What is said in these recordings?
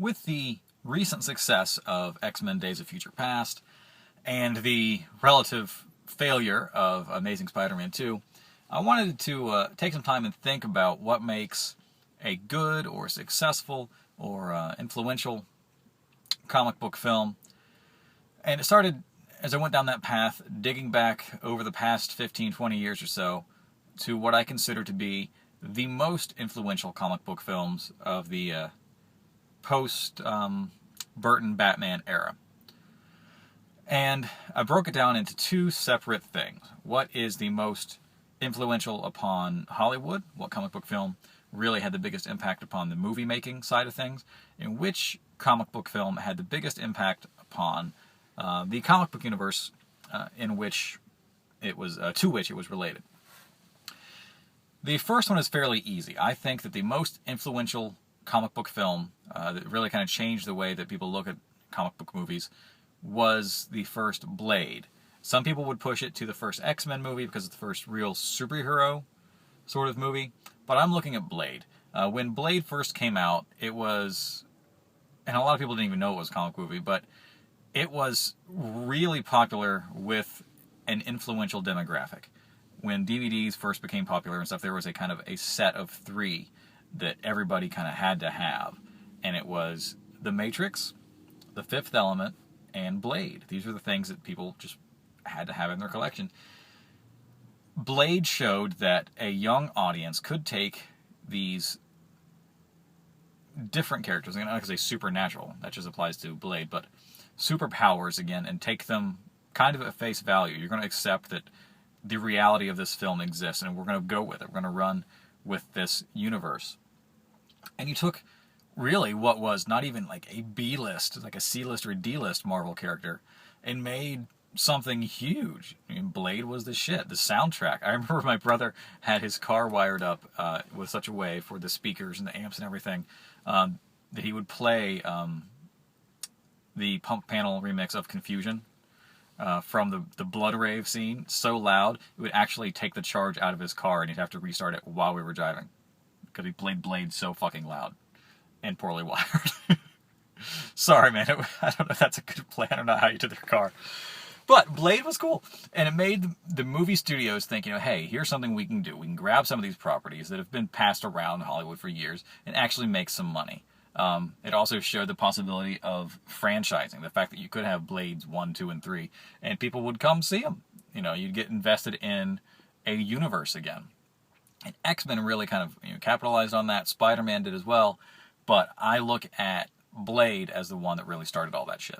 with the recent success of X-Men Days of Future Past and the relative failure of Amazing Spider-Man 2, I wanted to take some time and think about what makes a good or successful or influential comic book film. And it started, as I went down that path, digging back over the past 15, 20 years or so to what I consider to be the most influential comic book films of the post-Burton Batman era. And I broke it down into two separate things. What is the most influential upon Hollywood? What comic book film really had the biggest impact upon the movie-making side of things? And which comic book film had the biggest impact upon the comic book universe in which it was to which it was related? The first one is fairly easy. I think that the most influential comic book film that really kind of changed the way that people look at comic book movies was the first Blade. Some people would push it to the first X-Men movie because it's the first real superhero sort of movie, but I'm looking at Blade. When Blade first came out, it was, and a lot of people didn't even know it was a comic movie, but it was really popular with an influential demographic. When DVDs first became popular and stuff, there was a kind of a set of three that everybody kind of had to have. And it was The Matrix, The Fifth Element, and Blade. These were the things that people just had to have in their collection. Blade showed that a young audience could take these different characters, I'm not going to say supernatural, that just applies to Blade, but superpowers again, and take them kind of at face value. You're going to accept that the reality of this film exists, and we're going to go with it. We're going to run with this universe. And you took really what was not even like a B-list, like a C-list or a D-list Marvel character, and made something huge. I mean, Blade was the shit. The soundtrack. I remember my brother had his car wired up with such a way for the speakers and the amps and everything that he would play the Punk Panel remix of Confusion from the Blood Rave scene so loud it would actually take the charge out of his car and he'd have to restart it while we were driving because he played Blade so fucking loud and poorly wired. Sorry, man. I don't know if that's a good plan or not how you did their car. But Blade was cool. And it made the movie studios think, hey, here's something we can do. We can grab some of these properties that have been passed around Hollywood for years and actually make some money. It also showed the possibility of franchising, the fact that you could have Blades 1, 2, and 3, and people would come see them. You'd get invested in a universe again. And X-Men really kind of capitalized on that. Spider-Man did as well. But I look at Blade as the one that really started all that shit.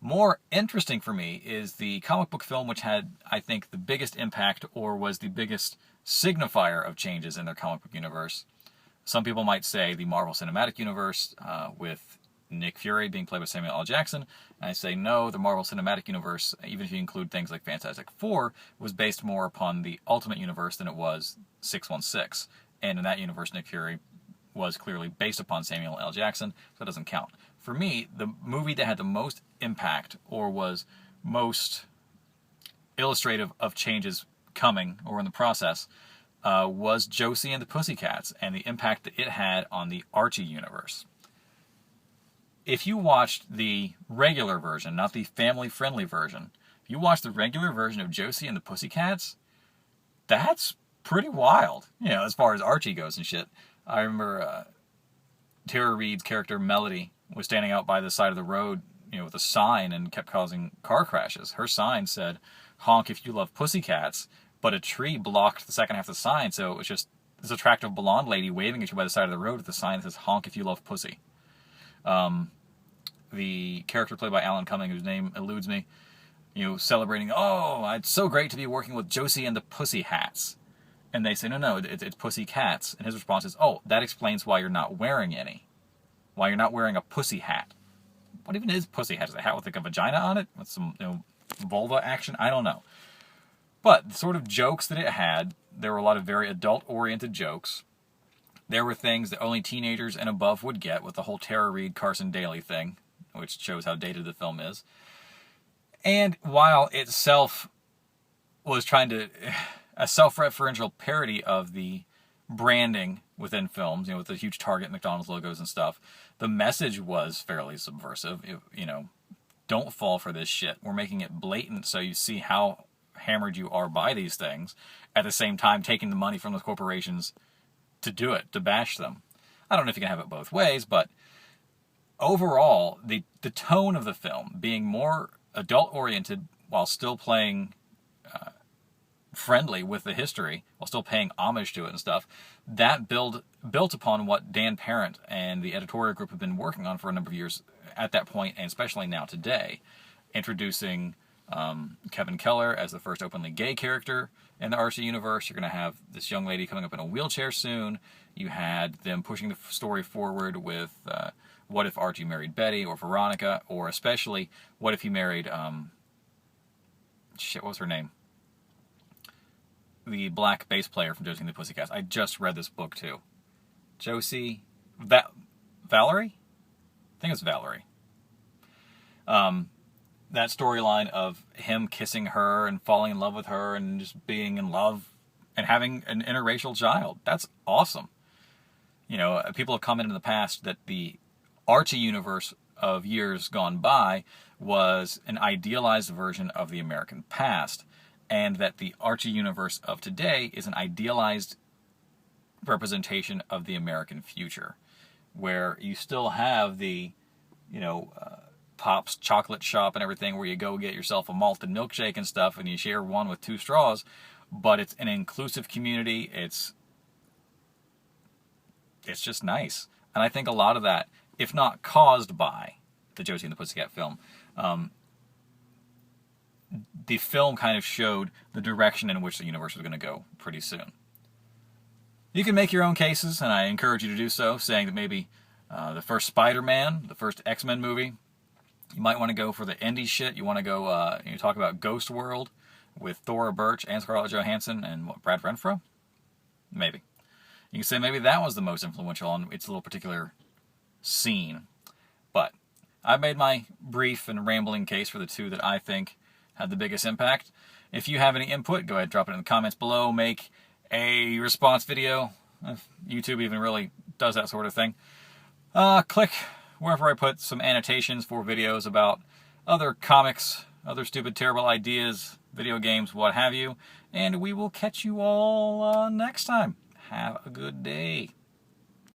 More interesting for me is the comic book film which had, I think, the biggest impact or was the biggest signifier of changes in their comic book universe. Some people might say the Marvel Cinematic Universe with Nick Fury being played by Samuel L. Jackson. And I say no, the Marvel Cinematic Universe, even if you include things like Fantastic Four, was based more upon the Ultimate Universe than it was 616. And in that universe, Nick Fury was clearly based upon Samuel L. Jackson, so it doesn't count. For me, the movie that had the most impact or was most illustrative of changes coming or in the process was Josie and the Pussycats and the impact that it had on the Archie universe. If you watched the regular version, not the family-friendly version, if you watched the regular version of Josie and the Pussycats, that's pretty wild, as far as Archie goes and shit. I remember Tara Reid's character Melody was standing out by the side of the road, with a sign and kept causing car crashes. Her sign said, "Honk if you love pussycats," but a tree blocked the second half of the sign, so it was just this attractive blonde lady waving at you by the side of the road with the sign that says, "Honk if you love pussy." The character played by Alan Cumming, whose name eludes me, celebrating, "Oh, it's so great to be working with Josie and the Pussy Hats." And they say, no, it's pussy cats. And his response is, "Oh, that explains why you're not wearing any. Why you're not wearing a pussy hat." What even is pussy hat? Is it a hat with like a vagina on it? With some vulva action? I don't know. But the sort of jokes that it had, there were a lot of very adult-oriented jokes. There were things that only teenagers and above would get with the whole Tara Reid, Carson Daly thing, which shows how dated the film is. And while itself was trying to... a self-referential parody of the branding within films, with the huge Target, McDonald's logos and stuff. The message was fairly subversive. Don't fall for this shit. We're making it blatant so you see how hammered you are by these things, at the same time taking the money from the corporations to do it, to bash them. I don't know if you can have it both ways, but overall, the tone of the film being more adult-oriented while still playing friendly with the history, while still paying homage to it and stuff, that built upon what Dan Parent and the editorial group have been working on for a number of years at that point, and especially now today, introducing Kevin Keller as the first openly gay character in the Archie universe. You're going to have this young lady coming up in a wheelchair soon. You had them pushing the story forward with what if Archie married Betty or Veronica, or especially what if he married what was her name? The black bass player from Josie and the Pussycats. I just read this book too. Valerie? I think it's Valerie. That storyline of him kissing her and falling in love with her and just being in love and having an interracial child. That's awesome. People have commented in the past that the Archie universe of years gone by was an idealized version of the American past, and that the Archie universe of today is an idealized representation of the American future, where you still have the, Pop's chocolate shop and everything, where you go get yourself a malted milkshake and stuff, and you share one with 2 straws, but it's an inclusive community. It's just nice. And I think a lot of that, if not caused by the Josie and the Pussycat film, the film kind of showed the direction in which the universe was going to go pretty soon. You can make your own cases, and I encourage you to do so, saying that maybe the first Spider-Man, the first X-Men movie, you might want to go for the indie shit. You want to go talk about Ghost World with Thora Birch and Scarlett Johansson and Brad Renfro? Maybe. You can say maybe that was the most influential on its little particular scene. But I've made my brief and rambling case for the 2 that I think had the biggest impact. If you have any input, go ahead, drop it in the comments below. Make a response video, if YouTube even really does that sort of thing. Click wherever I put some annotations for videos about other comics, other stupid, terrible ideas, video games, what have you. And we will catch you all next time. Have a good day.